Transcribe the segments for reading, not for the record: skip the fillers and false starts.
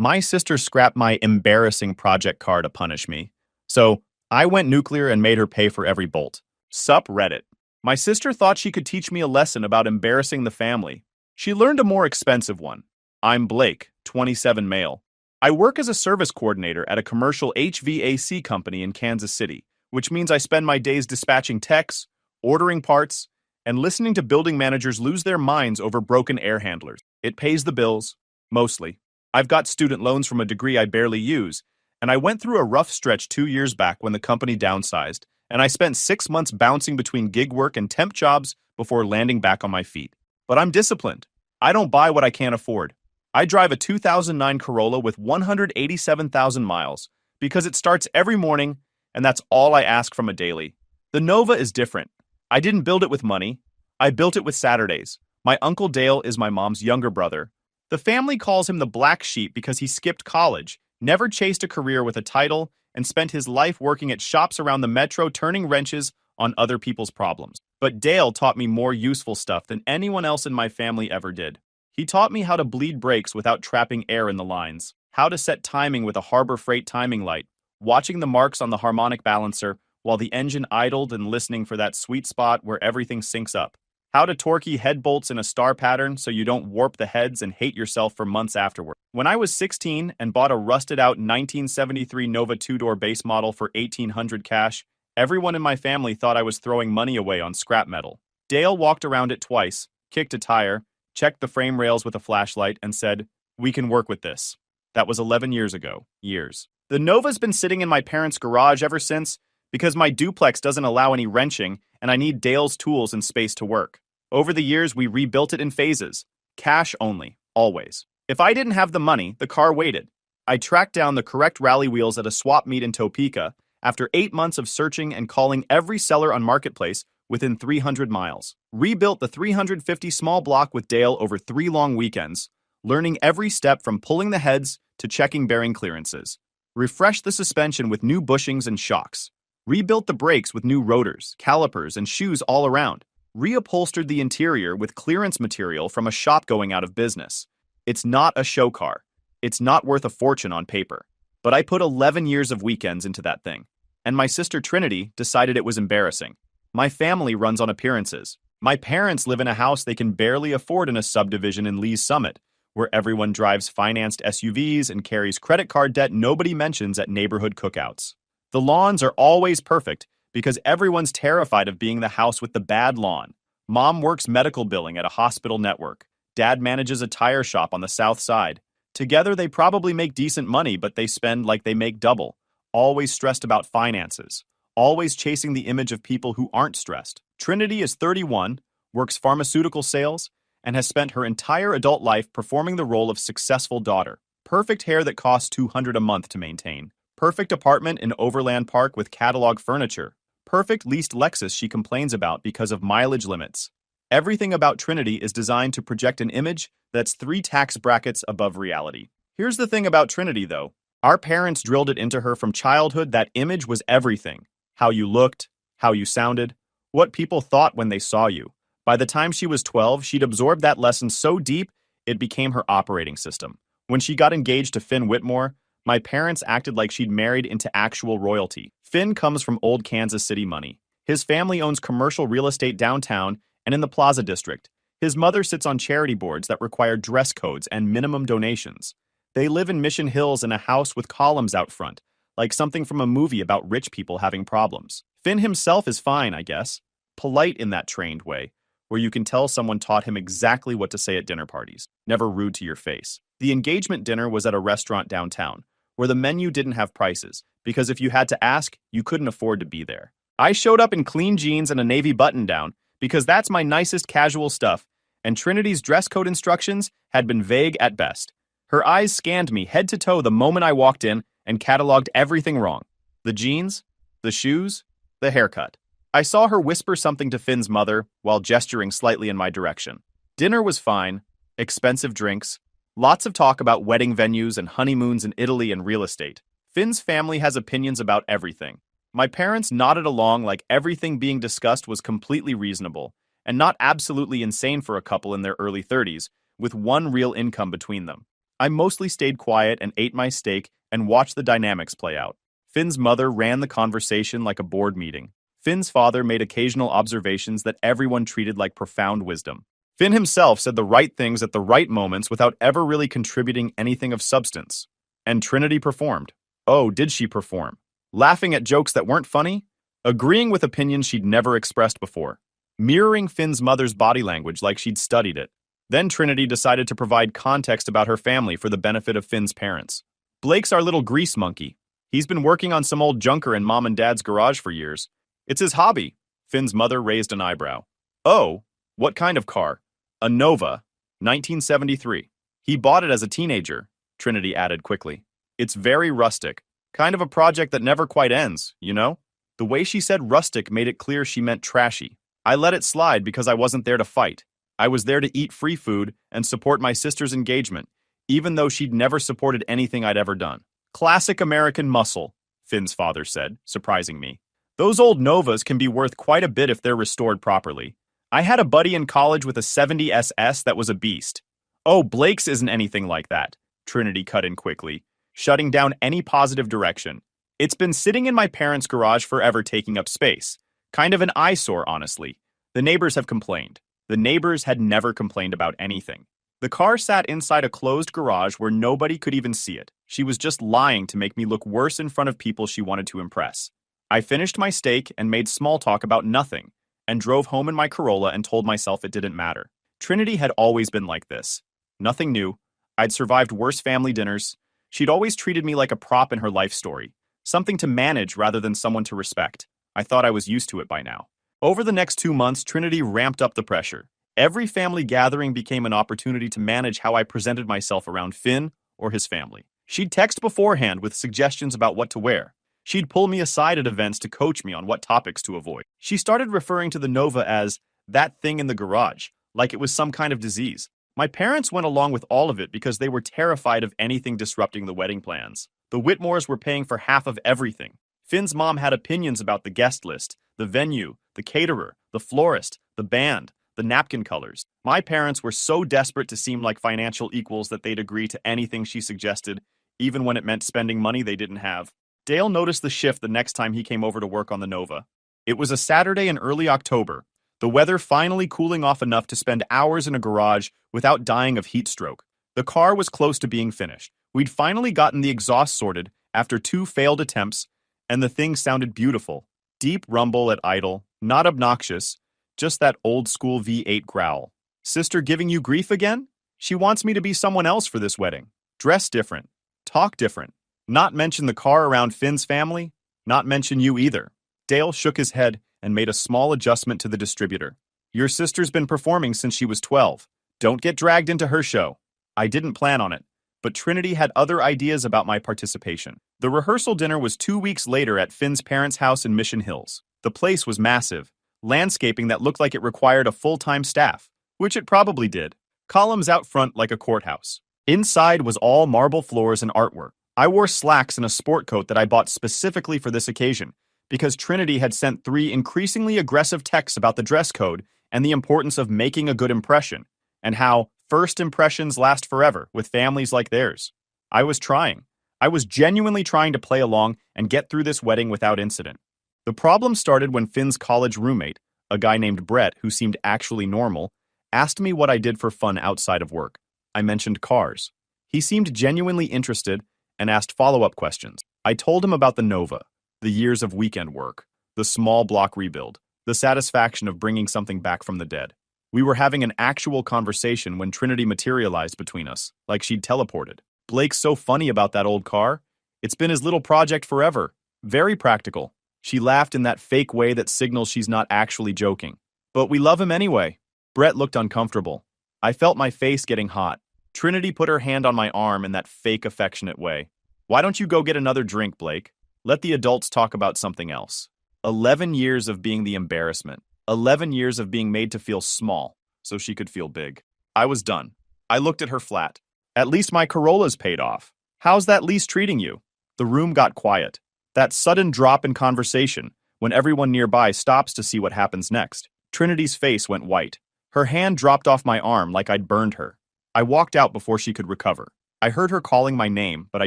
My sister scrapped my embarrassing project car to punish me. So I went nuclear and made her pay for every bolt. Sup, Reddit. My sister thought she could teach me a lesson about embarrassing the family. She learned a more expensive one. I'm Blake, 27 male. I work as a service coordinator at a commercial HVAC company in Kansas City, which means I spend my days dispatching techs, ordering parts, and listening to building managers lose their minds over broken air handlers. It pays the bills, mostly. I've got student loans from a degree I barely use, and I went through a rough stretch 2 years back when the company downsized, and I spent 6 months bouncing between gig work and temp jobs before landing back on my feet. But I'm disciplined. I don't buy what I can't afford. I drive a 2009 Corolla with 187,000 miles because it starts every morning, and that's all I ask from a daily. The Nova is different. I didn't build it with money. I built it with Saturdays. My Uncle Dale is my mom's younger brother. The family calls him the black sheep because he skipped college, never chased a career with a title, and spent his life working at shops around the metro turning wrenches on other people's problems. But Dale taught me more useful stuff than anyone else in my family ever did. He taught me how to bleed brakes without trapping air in the lines, how to set timing with a Harbor Freight timing light, watching the marks on the harmonic balancer while the engine idled and listening for that sweet spot where everything syncs up, how to torquey head bolts in a star pattern so you don't warp the heads and hate yourself for months afterward. When I was 16 and bought a rusted-out 1973 Nova two-door base model for $1,800 cash, everyone in my family thought I was throwing money away on scrap metal. Dale walked around it twice, kicked a tire, checked the frame rails with a flashlight, and said, "We can work with this." That was 11 years ago. Years. The Nova's been sitting in my parents' garage ever since because my duplex doesn't allow any wrenching and I need Dale's tools and space to work. Over the years, we rebuilt it in phases. Cash only, always. If I didn't have the money, the car waited. I tracked down the correct rally wheels at a swap meet in Topeka after 8 months of searching and calling every seller on Marketplace within 300 miles. Rebuilt the 350 small block with Dale over 3 long weekends, learning every step from pulling the heads to checking bearing clearances. Refreshed the suspension with new bushings and shocks. Rebuilt the brakes with new rotors, calipers, and shoes all around. Reupholstered the interior with clearance material from a shop going out of business. It's not a show car. It's not worth a fortune on paper. But I put 11 years of weekends into that thing. And my sister Trinity decided it was embarrassing. My family runs on appearances. My parents live in a house they can barely afford in a subdivision in Lee's Summit, where everyone drives financed SUVs and carries credit card debt nobody mentions at neighborhood cookouts. The lawns are always perfect because everyone's terrified of being the house with the bad lawn. Mom works medical billing at a hospital network. Dad manages a tire shop on the south side. Together they probably make decent money, but they spend like they make double. Always stressed about finances. Always chasing the image of people who aren't stressed. Trinity is 31, works pharmaceutical sales, and has spent her entire adult life performing the role of successful daughter. Perfect hair that costs $200 a month to maintain. Perfect apartment in Overland Park with catalog furniture. Perfect leased Lexus she complains about because of mileage limits. Everything about Trinity is designed to project an image that's 3 tax brackets above reality. Here's the thing about Trinity, though. Our parents drilled it into her from childhood that image was everything. How you looked, how you sounded, what people thought when they saw you. By the time she was 12, she'd absorbed that lesson so deep, it became her operating system. When she got engaged to Finn Whitmore, my parents acted like she'd married into actual royalty. Finn comes from old Kansas City money. His family owns commercial real estate downtown and in the Plaza District. His mother sits on charity boards that require dress codes and minimum donations. They live in Mission Hills in a house with columns out front, like something from a movie about rich people having problems. Finn himself is fine, I guess. Polite in that trained way, where you can tell someone taught him exactly what to say at dinner parties. Never rude to your face. The engagement dinner was at a restaurant downtown, where the menu didn't have prices, because if you had to ask, you couldn't afford to be there. I showed up in clean jeans and a navy button-down, because that's my nicest casual stuff, and Trinity's dress code instructions had been vague at best. Her eyes scanned me head to toe the moment I walked in and cataloged everything wrong. The jeans, the shoes, the haircut. I saw her whisper something to Finn's mother while gesturing slightly in my direction. Dinner was fine, expensive drinks, lots of talk about wedding venues and honeymoons in Italy and real estate. Finn's family has opinions about everything. My parents nodded along like everything being discussed was completely reasonable, and not absolutely insane for a couple in their early 30s, with one real income between them. I mostly stayed quiet and ate my steak and watched the dynamics play out. Finn's mother ran the conversation like a board meeting. Finn's father made occasional observations that everyone treated like profound wisdom. Finn himself said the right things at the right moments without ever really contributing anything of substance. And Trinity performed. Oh, did she perform? Laughing at jokes that weren't funny? Agreeing with opinions she'd never expressed before. Mirroring Finn's mother's body language like she'd studied it. Then Trinity decided to provide context about her family for the benefit of Finn's parents. Blake's our little grease monkey. He's been working on some old junker in Mom and Dad's garage for years. It's his hobby. Finn's mother raised an eyebrow. Oh, what kind of car? A Nova, 1973. He bought it as a teenager, Trinity added quickly. It's very rustic. Kind of a project that never quite ends, you know? The way she said rustic made it clear she meant trashy. I let it slide because I wasn't there to fight. I was there to eat free food and support my sister's engagement, even though she'd never supported anything I'd ever done. Classic American muscle, Finn's father said, surprising me. Those old Novas can be worth quite a bit if they're restored properly. I had a buddy in college with a 70 SS that was a beast. Oh, Blake's isn't anything like that, Trinity cut in quickly, shutting down any positive direction. It's been sitting in my parents' garage forever taking up space. Kind of an eyesore, honestly. The neighbors have complained. The neighbors had never complained about anything. The car sat inside a closed garage where nobody could even see it. She was just lying to make me look worse in front of people she wanted to impress. I finished my steak and made small talk about nothing, and drove home in my Corolla and told myself it didn't matter. Trinity had always been like this. Nothing new. I'd survived worse family dinners. She'd always treated me like a prop in her life story. Something to manage rather than someone to respect. I thought I was used to it by now. Over the next 2 months, Trinity ramped up the pressure. Every family gathering became an opportunity to manage how I presented myself around Finn or his family. She'd text beforehand with suggestions about what to wear. She'd pull me aside at events to coach me on what topics to avoid. She started referring to the Nova as that thing in the garage, like it was some kind of disease. My parents went along with all of it because they were terrified of anything disrupting the wedding plans. The Whitmores were paying for half of everything. Finn's mom had opinions about the guest list, the venue, the caterer, the florist, the band, the napkin colors. My parents were so desperate to seem like financial equals that they'd agree to anything she suggested, even when it meant spending money they didn't have. Dale noticed the shift the next time he came over to work on the Nova. It was a Saturday in early October, the weather finally cooling off enough to spend hours in a garage without dying of heat stroke. The car was close to being finished. We'd finally gotten the exhaust sorted after 2 failed attempts, and the thing sounded beautiful. Deep rumble at idle, not obnoxious, just that old-school V8 growl. Sister giving you grief again? She wants me to be someone else for this wedding. Dress different. Talk different. Not mention the car around Finn's family. Not mention you either. Dale shook his head and made a small adjustment to the distributor. Your sister's been performing since she was 12. Don't get dragged into her show. I didn't plan on it, but Trinity had other ideas about my participation. The rehearsal dinner was 2 weeks later at Finn's parents' house in Mission Hills. The place was massive. Landscaping that looked like it required a full-time staff, which it probably did. Columns out front like a courthouse. Inside was all marble floors and artwork. I wore slacks and a sport coat that I bought specifically for this occasion, because Trinity had sent 3 increasingly aggressive texts about the dress code and the importance of making a good impression, and how first impressions last forever with families like theirs. I was trying. I was genuinely trying to play along and get through this wedding without incident. The problem started when Finn's college roommate, a guy named Brett who seemed actually normal, asked me what I did for fun outside of work. I mentioned cars. He seemed genuinely interested and asked follow-up questions. I told him about the Nova, the years of weekend work, the small block rebuild, the satisfaction of bringing something back from the dead. We were having an actual conversation when Trinity materialized between us, like she'd teleported. Blake's so funny about that old car. It's been his little project forever. Very practical. She laughed in that fake way that signals she's not actually joking. But we love him anyway. Brett looked uncomfortable. I felt my face getting hot. Trinity put her hand on my arm in that fake affectionate way. Why don't you go get another drink, Blake? Let the adults talk about something else. 11 years of being the embarrassment. 11 years of being made to feel small, so she could feel big. I was done. I looked at her flat. At least my Corolla's paid off. How's that lease treating you? The room got quiet. That sudden drop in conversation, when everyone nearby stops to see what happens next. Trinity's face went white. Her hand dropped off my arm like I'd burned her. I walked out before she could recover. I heard her calling my name, but I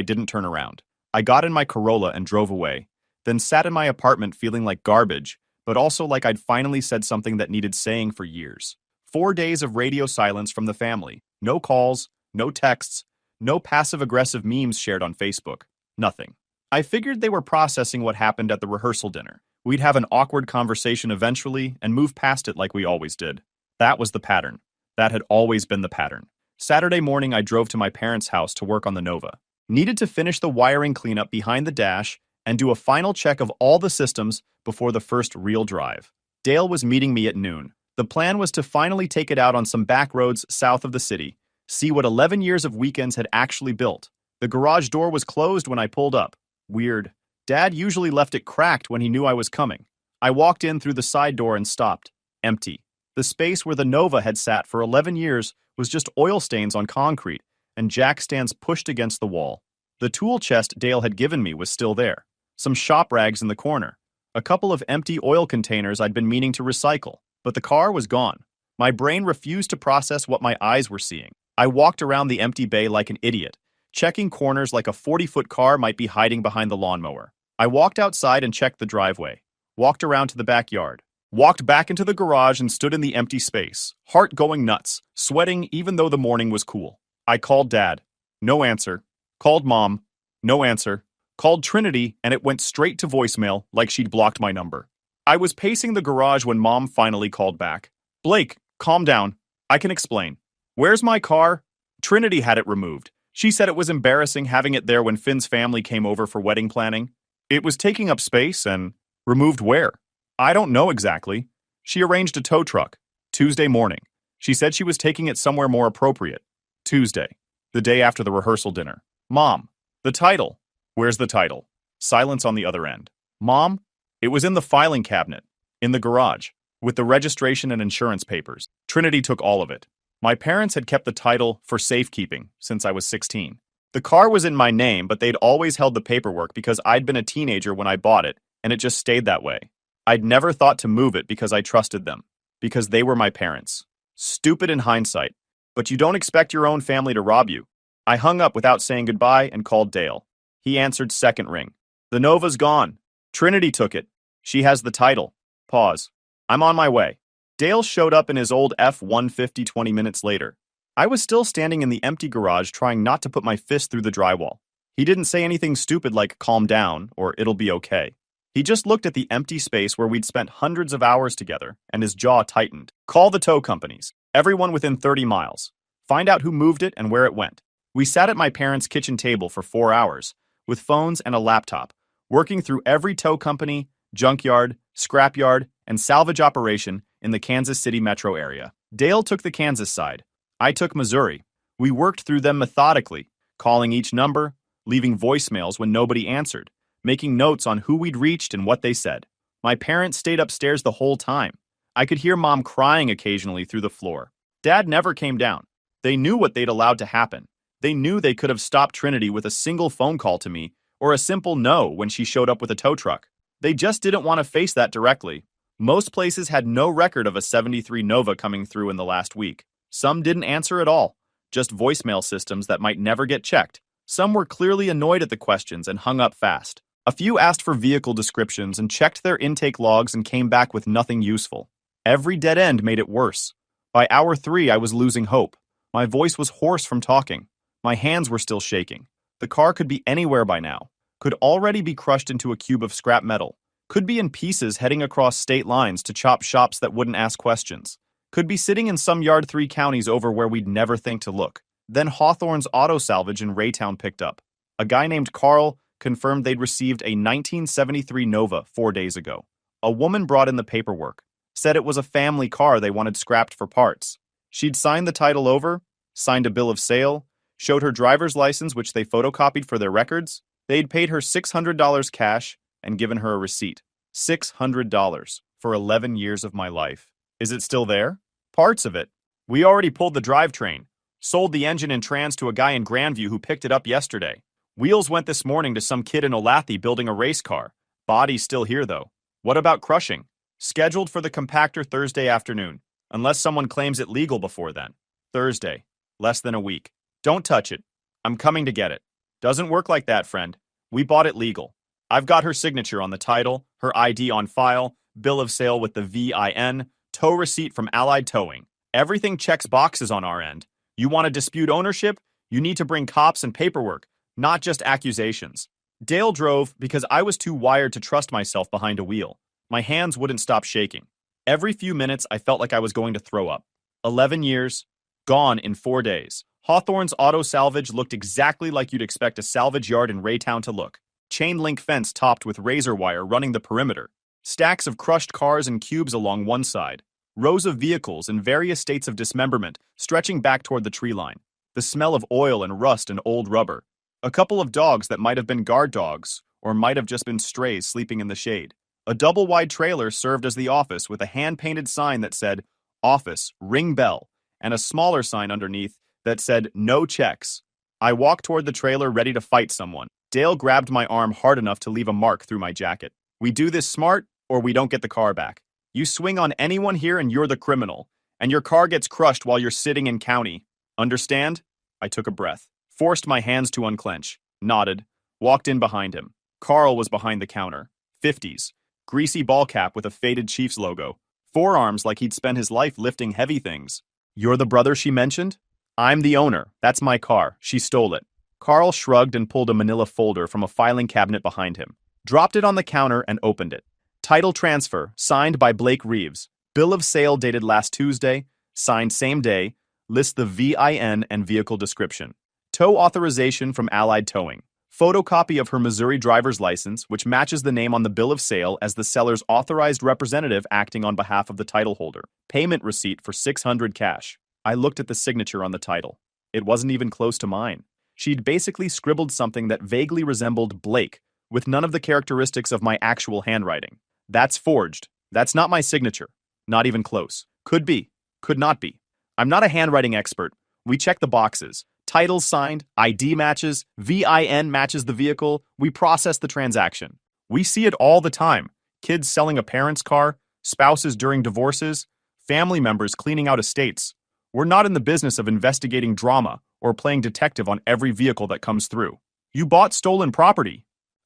didn't turn around. I got in my Corolla and drove away, then sat in my apartment feeling like garbage, but also like I'd finally said something that needed saying for years. 4 days of radio silence from the family. No calls, no texts, no passive-aggressive memes shared on Facebook. Nothing. I figured they were processing what happened at the rehearsal dinner. We'd have an awkward conversation eventually and move past it like we always did. That was the pattern. That had always been the pattern. Saturday morning, I drove to my parents' house to work on the Nova. Needed to finish the wiring cleanup behind the dash and do a final check of all the systems before the first real drive. Dale was meeting me at noon. The plan was to finally take it out on some back roads south of the city, see what 11 years of weekends had actually built. The garage door was closed when I pulled up. Weird. Dad usually left it cracked when he knew I was coming. I walked in through the side door and stopped. Empty. The space where the Nova had sat for 11 years was just oil stains on concrete and jack stands pushed against the wall. The tool chest Dale had given me was still there. Some shop rags in the corner. A couple of empty oil containers I'd been meaning to recycle. But the car was gone. My brain refused to process what my eyes were seeing. I walked around the empty bay like an idiot, checking corners like a 40-foot car might be hiding behind the lawnmower. I walked outside and checked the driveway. Walked around to the backyard. Walked back into the garage and stood in the empty space, heart going nuts, sweating even though the morning was cool. I called Dad. No answer. Called Mom. No answer. Called Trinity, and it went straight to voicemail like she'd blocked my number. I was pacing the garage when Mom finally called back. Blake, calm down. I can explain. Where's my car? Trinity had it removed. She said it was embarrassing having it there when Finn's family came over for wedding planning. It was taking up space and removed where? I don't know exactly. She arranged a tow truck. Tuesday morning. She said she was taking it somewhere more appropriate. Tuesday. The day after the rehearsal dinner. Mom. The title. Where's the title? Silence on the other end. Mom? It was in the filing cabinet. In the garage. With the registration and insurance papers. Trinity took all of it. My parents had kept the title for safekeeping since I was 16. The car was in my name, but they'd always held the paperwork because I'd been a teenager when I bought it, and it just stayed that way. I'd never thought to move it because I trusted them. Because they were my parents. Stupid in hindsight. But you don't expect your own family to rob you. I hung up without saying goodbye and called Dale. He answered second ring. The Nova's gone. Trinity took it. She has the title. Pause. I'm on my way. Dale showed up in his old F-150 20 minutes later. I was still standing in the empty garage trying not to put my fist through the drywall. He didn't say anything stupid like calm down or it'll be okay. He just looked at the empty space where we'd spent hundreds of hours together and his jaw tightened. Call the tow companies. Everyone within 30 miles. Find out who moved it and where it went. We sat at my parents' kitchen table for 4 hours with phones and a laptop, working through every tow company, junkyard, scrapyard, and salvage operation in the Kansas City metro area. Dale took the Kansas side. I took Missouri. We worked through them methodically, calling each number, leaving voicemails when nobody answered, making notes on who we'd reached and what they said. My parents stayed upstairs the whole time. I could hear Mom crying occasionally through the floor. Dad never came down. They knew what they'd allowed to happen. They knew they could have stopped Trinity with a single phone call to me or a simple no when she showed up with a tow truck. They just didn't want to face that directly. Most places had no record of a 73 Nova coming through in the last week. Some didn't answer at all, just voicemail systems that might never get checked. Some were clearly annoyed at the questions and hung up fast. A few asked for vehicle descriptions and checked their intake logs and came back with nothing useful. Every dead end made it worse. By hour 3, I was losing hope. My voice was hoarse from talking. My hands were still shaking. The car could be anywhere by now. Could already be crushed into a cube of scrap metal. Could be in pieces heading across state lines to chop shops that wouldn't ask questions. Could be sitting in some yard 3 counties over where we'd never think to look. Then Hawthorne's Auto Salvage in Raytown picked up. A guy named Carl confirmed they'd received a 1973 Nova 4 days ago. A woman brought in the paperwork. Said it was a family car they wanted scrapped for parts. She'd signed the title over, signed a bill of sale, showed her driver's license which they photocopied for their records. They'd paid her $600 cash and given her a receipt. $600 for 11 years of my life. Is it still there? Parts of it. We already pulled the drivetrain. Sold the engine and trans to a guy in Grandview who picked it up yesterday. Wheels went this morning to some kid in Olathe building a race car. Body's still here though. What about crushing? Scheduled for the compactor Thursday afternoon. Unless someone claims it legal before then. Thursday. Less than a week. Don't touch it. I'm coming to get it. Doesn't work like that, friend. We bought it legal. I've got her signature on the title, her ID on file, bill of sale with the VIN, tow receipt from Allied Towing. Everything checks boxes on our end. You want to dispute ownership? You need to bring cops and paperwork, not just accusations. Dale drove because I was too wired to trust myself behind a wheel. My hands wouldn't stop shaking. Every few minutes, I felt like I was going to throw up. 11 years, gone in 4 days. Hawthorne's Auto Salvage looked exactly like you'd expect a salvage yard in Raytown to look. Chain link fence topped with razor wire running the perimeter. Stacks of crushed cars and cubes along one side. Rows of vehicles in various states of dismemberment stretching back toward the tree line. The smell of oil and rust and old rubber. A couple of dogs that might have been guard dogs, or might have just been strays sleeping in the shade. A double-wide trailer served as the office with a hand-painted sign that said, "Office, ring bell," and a smaller sign underneath that said, "No checks." I walked toward the trailer ready to fight someone. Dale grabbed my arm hard enough to leave a mark through my jacket. We do this smart, or we don't get the car back. You swing on anyone here and you're the criminal, and your car gets crushed while you're sitting in county. Understand? I took a breath, forced my hands to unclench, nodded, walked in behind him. Carl was behind the counter. 50s. Greasy ball cap with a faded Chiefs logo. Forearms like he'd spent his life lifting heavy things. You're the brother she mentioned? I'm the owner. That's my car. She stole it. Carl shrugged and pulled a manila folder from a filing cabinet behind him. Dropped it on the counter and opened it. Title transfer, signed by Blake Reeves. Bill of sale dated last Tuesday, signed same day, lists the VIN and vehicle description. Tow authorization from Allied Towing. Photocopy of her Missouri driver's license, which matches the name on the bill of sale as the seller's authorized representative acting on behalf of the title holder. Payment receipt for $600 cash. I looked at the signature on the title. It wasn't even close to mine. She'd basically scribbled something that vaguely resembled Blake, with none of the characteristics of my actual handwriting. That's forged. That's not my signature. Not even close. Could be. Could not be. I'm not a handwriting expert. We check the boxes. Title signed, ID matches, VIN matches the vehicle. We process the transaction. We see it all the time. Kids selling a parent's car, spouses during divorces, family members cleaning out estates. We're not in the business of investigating drama or playing detective on every vehicle that comes through. You bought stolen property.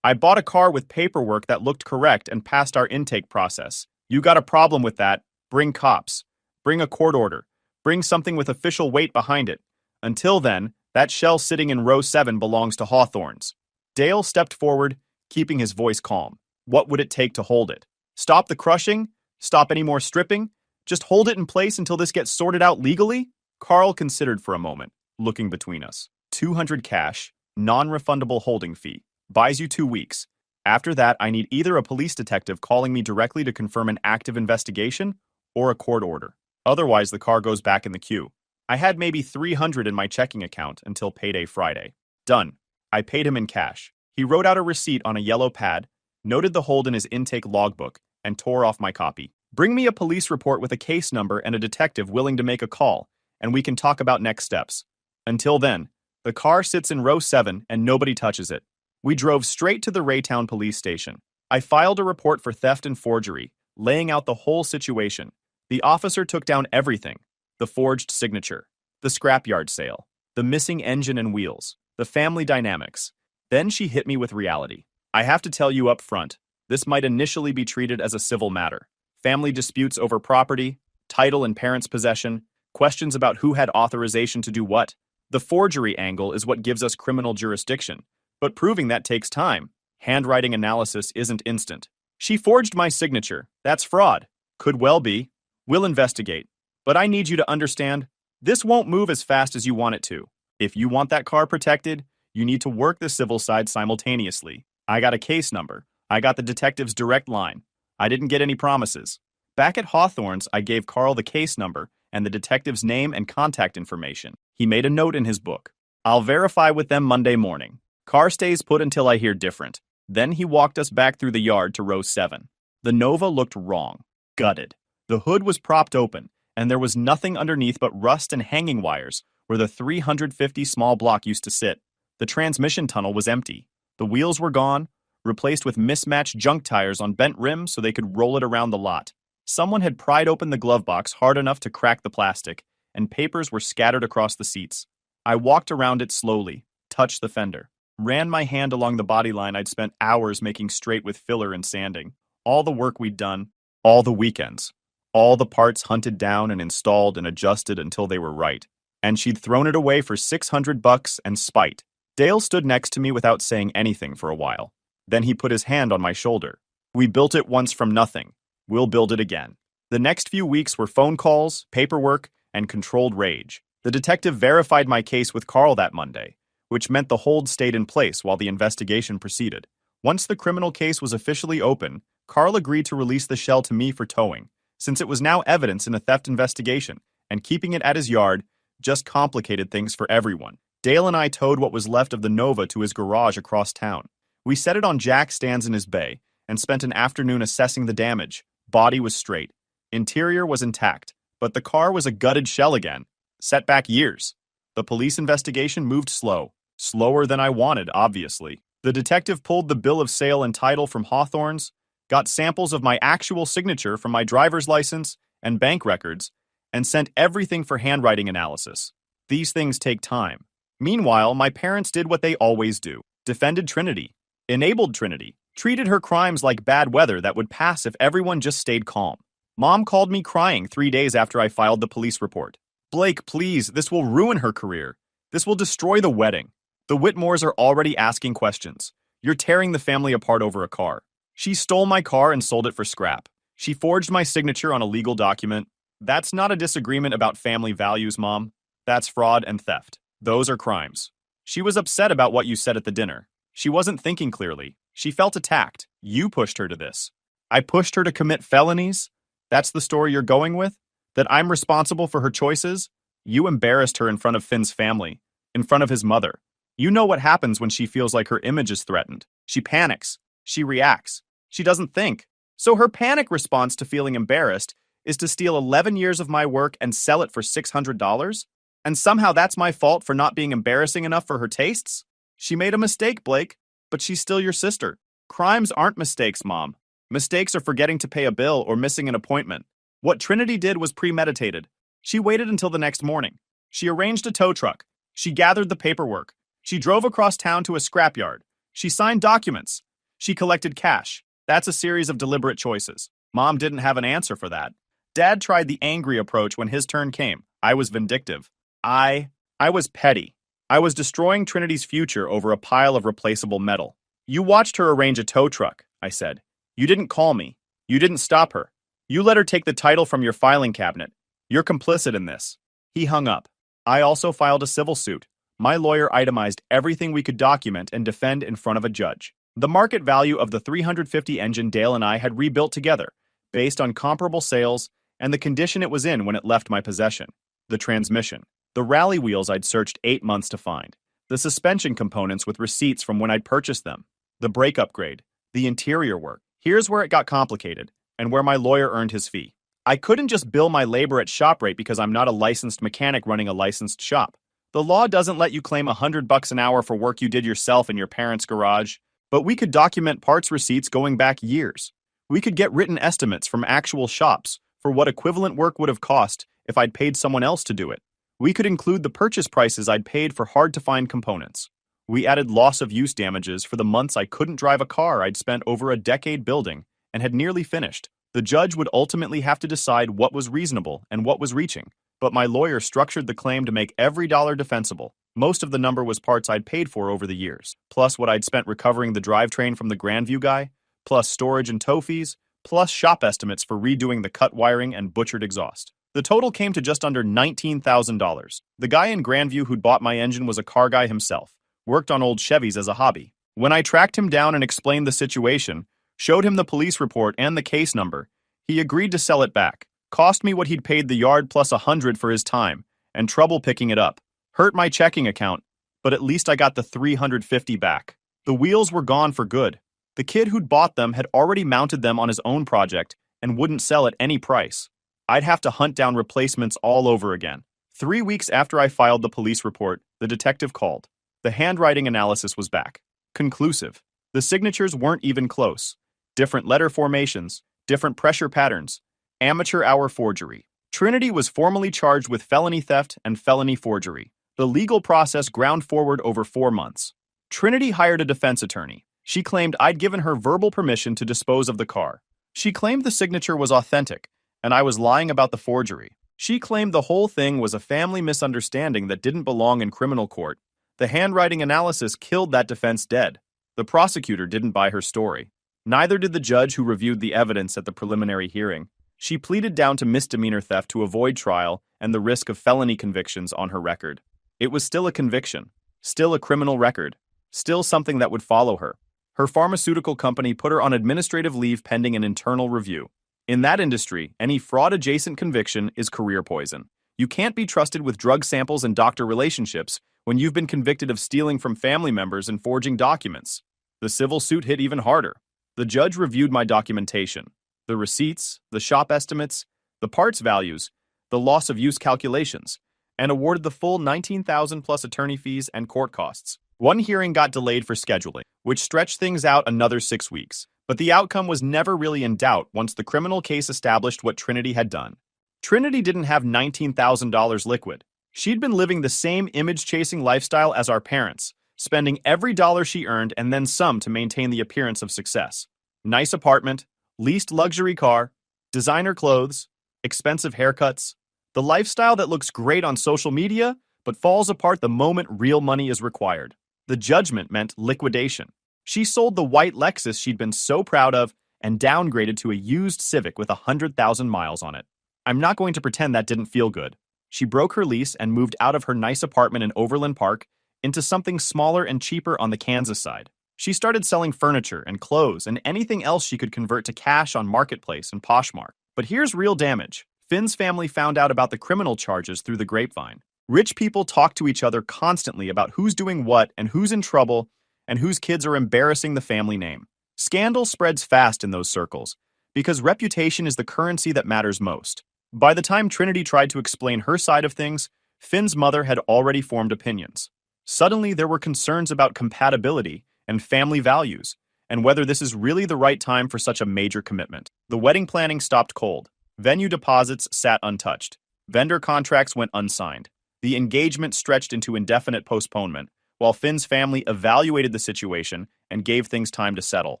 I bought a car with paperwork that looked correct and passed our intake process. You got a problem with that? Bring cops. Bring a court order. Bring something with official weight behind it. Until then, that shell sitting in row 7 belongs to Hawthorne's. Dale stepped forward, keeping his voice calm. What would it take to hold it? Stop the crushing? Stop any more stripping? Just hold it in place until this gets sorted out legally? Carl considered for a moment, looking between us. 200 cash, non-refundable holding fee. Buys you 2 weeks. After that, I need either a police detective calling me directly to confirm an active investigation or a court order. Otherwise, the car goes back in the queue. I had maybe $300 in my checking account until payday Friday. Done. I paid him in cash. He wrote out a receipt on a yellow pad, noted the hold in his intake logbook, and tore off my copy. Bring me a police report with a case number and a detective willing to make a call, and we can talk about next steps. Until then, the car sits in row 7 and nobody touches it. We drove straight to the Raytown police station. I filed a report for theft and forgery, laying out the whole situation. The officer took down everything. The forged signature, the scrapyard sale, the missing engine and wheels, the family dynamics. Then she hit me with reality. I have to tell you up front, this might initially be treated as a civil matter. Family disputes over property, title and parents' possession, questions about who had authorization to do what. The forgery angle is what gives us criminal jurisdiction, but proving that takes time. Handwriting analysis isn't instant. She forged my signature. That's fraud. Could well be. We'll investigate. But I need you to understand, this won't move as fast as you want it to. If you want that car protected, you need to work the civil side simultaneously. I got a case number. I got the detective's direct line. I didn't get any promises. Back at Hawthorne's, I gave Carl the case number and the detective's name and contact information. He made a note in his book. I'll verify with them Monday morning. Car stays put until I hear different. Then he walked us back through the yard to row 7. The Nova looked wrong. Gutted. The hood was propped open, and there was nothing underneath but rust and hanging wires where the 350 small block used to sit. The transmission tunnel was empty. The wheels were gone, replaced with mismatched junk tires on bent rims so they could roll it around the lot. Someone had pried open the glove box hard enough to crack the plastic, and papers were scattered across the seats. I walked around it slowly, touched the fender. Ran my hand along the body line I'd spent hours making straight with filler and sanding. All the work we'd done, all the weekends. All the parts hunted down and installed and adjusted until they were right. And she'd thrown it away for $600 and spite. Dale stood next to me without saying anything for a while. Then he put his hand on my shoulder. We built it once from nothing. We'll build it again. The next few weeks were phone calls, paperwork, and controlled rage. The detective verified my case with Carl that Monday, which meant the hold stayed in place while the investigation proceeded. Once the criminal case was officially open, Carl agreed to release the shell to me for towing, since it was now evidence in a theft investigation, and keeping it at his yard just complicated things for everyone. Dale and I towed what was left of the Nova to his garage across town. We set it on jack stands in his bay and spent an afternoon assessing the damage. Body was straight. Interior was intact, but the car was a gutted shell again. Set back years. The police investigation moved slow. Slower than I wanted, obviously. The detective pulled the bill of sale and title from Hawthorne's, got samples of my actual signature from my driver's license and bank records, and sent everything for handwriting analysis. These things take time. Meanwhile, my parents did what they always do. Defended Trinity. Enabled Trinity. Treated her crimes like bad weather that would pass if everyone just stayed calm. Mom called me crying 3 days after I filed the police report. Blake, please, this will ruin her career. This will destroy the wedding. The Whitmores are already asking questions. You're tearing the family apart over a car. She stole my car and sold it for scrap. She forged my signature on a legal document. That's not a disagreement about family values, Mom. That's fraud and theft. Those are crimes. She was upset about what you said at the dinner. She wasn't thinking clearly. She felt attacked. You pushed her to this. I pushed her to commit felonies? That's the story you're going with? That I'm responsible for her choices? You embarrassed her in front of Finn's family, in front of his mother. You know what happens when she feels like her image is threatened. She panics. She reacts. She doesn't think. So her panic response to feeling embarrassed is to steal 11 years of my work and sell it for $600? And somehow that's my fault for not being embarrassing enough for her tastes? She made a mistake, Blake, but she's still your sister. Crimes aren't mistakes, Mom. Mistakes are forgetting to pay a bill or missing an appointment. What Trinity did was premeditated. She waited until the next morning. She arranged a tow truck. She gathered the paperwork. She drove across town to a scrapyard. She signed documents. She collected cash. That's a series of deliberate choices. Mom didn't have an answer for that. Dad tried the angry approach when his turn came. I was vindictive. I was petty. I was destroying Trinity's future over a pile of replaceable metal. You watched her arrange a tow truck, I said. You didn't call me. You didn't stop her. You let her take the title from your filing cabinet. You're complicit in this. He hung up. I also filed a civil suit. My lawyer itemized everything we could document and defend in front of a judge. The market value of the 350 engine Dale and I had rebuilt together, based on comparable sales and the condition it was in when it left my possession. The transmission. The rally wheels I'd searched 8 months to find. The suspension components with receipts from when I'd purchased them. The brake upgrade. The interior work. Here's where it got complicated, and where my lawyer earned his fee. I couldn't just bill my labor at shop rate because I'm not a licensed mechanic running a licensed shop. The law doesn't let you claim $100 an hour for work you did yourself in your parents' garage, but we could document parts receipts going back years. We could get written estimates from actual shops for what equivalent work would have cost if I'd paid someone else to do it. We could include the purchase prices I'd paid for hard-to-find components. We added loss-of-use damages for the months I couldn't drive a car I'd spent over a decade building and had nearly finished. The judge would ultimately have to decide what was reasonable and what was reaching, but my lawyer structured the claim to make every dollar defensible. Most of the number was parts I'd paid for over the years, plus what I'd spent recovering the drivetrain from the Grandview guy, plus storage and tow fees, plus shop estimates for redoing the cut wiring and butchered exhaust. The total came to just under $19,000. The guy in Grandview who'd bought my engine was a car guy himself, worked on old Chevys as a hobby. When I tracked him down and explained the situation, showed him the police report and the case number, he agreed to sell it back. Cost me what he'd paid the yard plus $100 for his time, and trouble picking it up. Hurt my checking account, but at least I got the $350 back. The wheels were gone for good. The kid who'd bought them had already mounted them on his own project and wouldn't sell at any price. I'd have to hunt down replacements all over again. 3 weeks after I filed the police report, the detective called. The handwriting analysis was back. Conclusive. The signatures weren't even close. Different letter formations, different pressure patterns, amateur hour forgery. Trinity was formally charged with felony theft and felony forgery. The legal process ground forward over 4 months. Trinity hired a defense attorney. She claimed I'd given her verbal permission to dispose of the car. She claimed the signature was authentic, and I was lying about the forgery. She claimed the whole thing was a family misunderstanding that didn't belong in criminal court. The handwriting analysis killed that defense dead. The prosecutor didn't buy her story. Neither did the judge who reviewed the evidence at the preliminary hearing. She pleaded down to misdemeanor theft to avoid trial and the risk of felony convictions on her record. It was still a conviction, still a criminal record, still something that would follow her. Her pharmaceutical company put her on administrative leave pending an internal review. In that industry, any fraud-adjacent conviction is career poison. You can't be trusted with drug samples and doctor relationships when you've been convicted of stealing from family members and forging documents. The civil suit hit even harder. The judge reviewed my documentation, the receipts, the shop estimates, the parts values, the loss of use calculations, and awarded the full $19,000 plus attorney fees and court costs. One hearing got delayed for scheduling, which stretched things out another 6 weeks. But the outcome was never really in doubt once the criminal case established what Trinity had done. Trinity didn't have $19,000 liquid. She'd been living the same image-chasing lifestyle as our parents, spending every dollar she earned and then some to maintain the appearance of success. Nice apartment, leased luxury car, designer clothes, expensive haircuts. The lifestyle that looks great on social media, but falls apart the moment real money is required. The judgment meant liquidation. She sold the white Lexus she'd been so proud of and downgraded to a used Civic with 100,000 miles on it. I'm not going to pretend that didn't feel good. She broke her lease and moved out of her nice apartment in Overland Park into something smaller and cheaper on the Kansas side. She started selling furniture and clothes and anything else she could convert to cash on Marketplace and Poshmark. But here's real damage. Finn's family found out about the criminal charges through the grapevine. Rich people talk to each other constantly about who's doing what and who's in trouble and whose kids are embarrassing the family name. Scandal spreads fast in those circles because reputation is the currency that matters most. By the time Trinity tried to explain her side of things, Finn's mother had already formed opinions. Suddenly, there were concerns about compatibility and family values, and whether this is really the right time for such a major commitment. The wedding planning stopped cold. Venue deposits sat untouched. Vendor contracts went unsigned. The engagement stretched into indefinite postponement, while Finn's family evaluated the situation and gave things time to settle.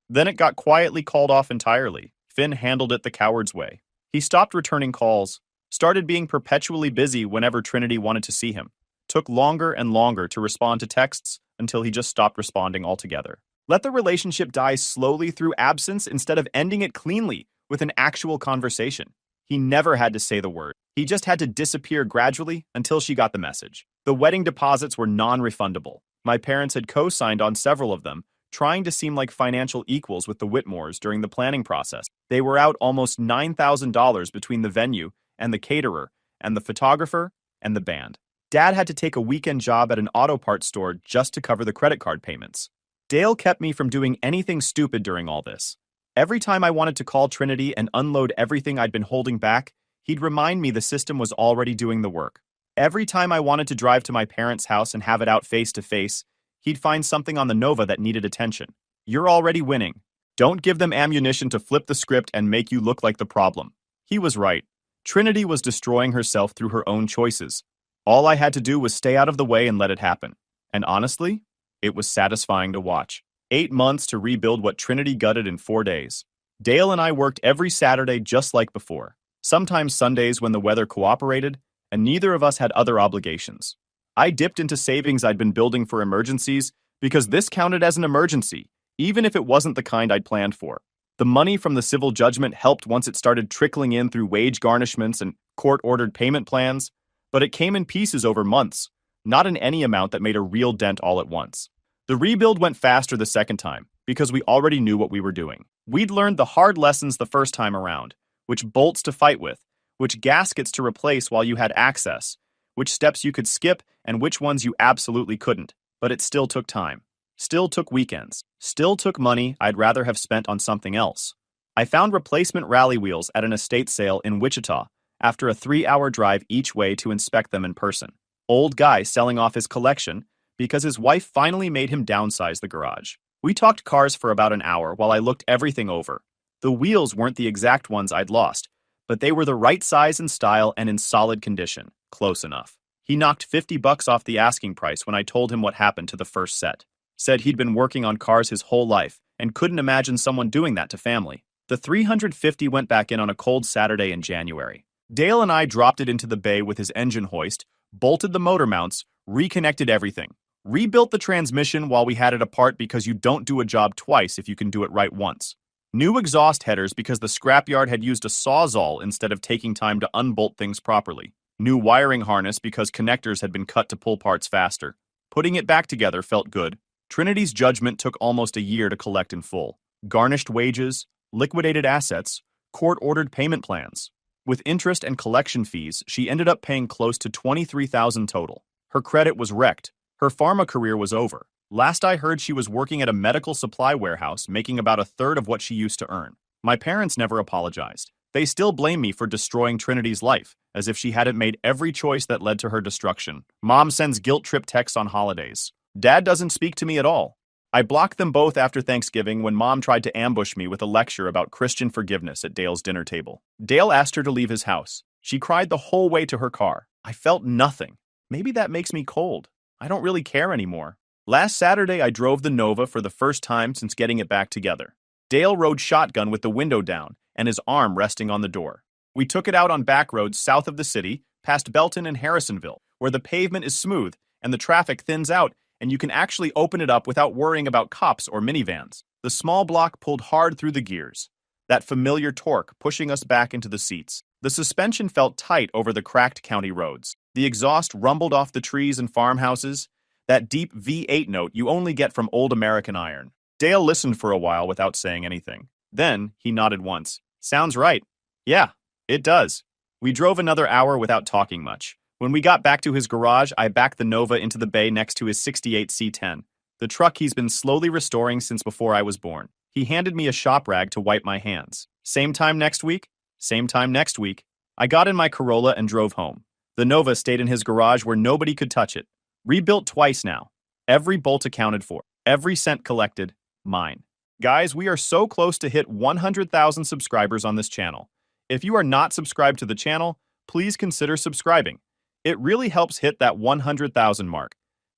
Then it got quietly called off entirely. Finn handled it the coward's way. He stopped returning calls, started being perpetually busy whenever Trinity wanted to see him, took longer and longer to respond to texts until he just stopped responding altogether. Let the relationship die slowly through absence instead of ending it cleanly with an actual conversation. He never had to say the word. He just had to disappear gradually until she got the message. The wedding deposits were non-refundable. My parents had co-signed on several of them, trying to seem like financial equals with the Whitmores during the planning process. They were out almost $9,000 between the venue and the caterer and the photographer and the band. Dad had to take a weekend job at an auto parts store just to cover the credit card payments. Dale kept me from doing anything stupid during all this. Every time I wanted to call Trinity and unload everything I'd been holding back, he'd remind me the system was already doing the work. Every time I wanted to drive to my parents' house and have it out face to face, he'd find something on the Nova that needed attention. You're already winning. Don't give them ammunition to flip the script and make you look like the problem. He was right. Trinity was destroying herself through her own choices. All I had to do was stay out of the way and let it happen. And honestly, it was satisfying to watch. 8 months to rebuild what Trinity gutted in 4 days. Dale and I worked every Saturday just like before. Sometimes Sundays when the weather cooperated, and neither of us had other obligations. I dipped into savings I'd been building for emergencies because this counted as an emergency, even if it wasn't the kind I'd planned for. The money from the civil judgment helped once it started trickling in through wage garnishments and court-ordered payment plans, but it came in pieces over months, not in any amount that made a real dent all at once. The rebuild went faster the second time because we already knew what we were doing. We'd learned the hard lessons the first time around, which bolts to fight with, which gaskets to replace while you had access, which steps you could skip and which ones you absolutely couldn't. But it still took time. Still took weekends. Still took money I'd rather have spent on something else. I found replacement rally wheels at an estate sale in Wichita after a 3-hour drive each way to inspect them in person. Old guy selling off his collection because his wife finally made him downsize the garage. We talked cars for about an hour while I looked everything over. The wheels weren't the exact ones I'd lost, but they were the right size and style and in solid condition. Close enough. He knocked $50 off the asking price when I told him what happened to the first set. Said he'd been working on cars his whole life and couldn't imagine someone doing that to family. The 350 went back in on a cold Saturday in January. Dale and I dropped it into the bay with his engine hoist, bolted the motor mounts, reconnected everything. Rebuilt the transmission while we had it apart because you don't do a job twice if you can do it right once. New exhaust headers because the scrapyard had used a sawzall instead of taking time to unbolt things properly. New wiring harness because connectors had been cut to pull parts faster. Putting it back together felt good. Trinity's judgment took almost a year to collect in full. Garnished wages, liquidated assets, court-ordered payment plans. With interest and collection fees, she ended up paying close to $23,000 total. Her credit was wrecked. Her pharma career was over. Last I heard, she was working at a medical supply warehouse, making about a third of what she used to earn. My parents never apologized. They still blame me for destroying Trinity's life, as if she hadn't made every choice that led to her destruction. Mom sends guilt trip texts on holidays. Dad doesn't speak to me at all. I blocked them both after Thanksgiving when Mom tried to ambush me with a lecture about Christian forgiveness at Dale's dinner table. Dale asked her to leave his house. She cried the whole way to her car. I felt nothing. Maybe that makes me cold. I don't really care anymore. Last Saturday, I drove the Nova for the first time since getting it back together. Dale rode shotgun with the window down and his arm resting on the door. We took it out on back roads south of the city, past Belton and Harrisonville, where the pavement is smooth and the traffic thins out and you can actually open it up without worrying about cops or minivans. The small block pulled hard through the gears, that familiar torque pushing us back into the seats. The suspension felt tight over the cracked county roads. The exhaust rumbled off the trees and farmhouses, that deep V8 note you only get from old American iron. Dale listened for a while without saying anything. Then he nodded once. Sounds right. Yeah, it does. We drove another hour without talking much. When we got back to his garage, I backed the Nova into the bay next to his '68 C10, the truck he's been slowly restoring since before I was born. He handed me a shop rag to wipe my hands. Same time next week? Same time next week. I got in my Corolla and drove home. The Nova stayed in his garage where nobody could touch it. Rebuilt twice now. Every bolt accounted for. Every cent collected. Mine. Guys, we are so close to hit 100,000 subscribers on this channel. If you are not subscribed to the channel, please consider subscribing. It really helps hit that 100,000 mark.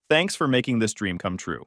Thanks for making this dream come true.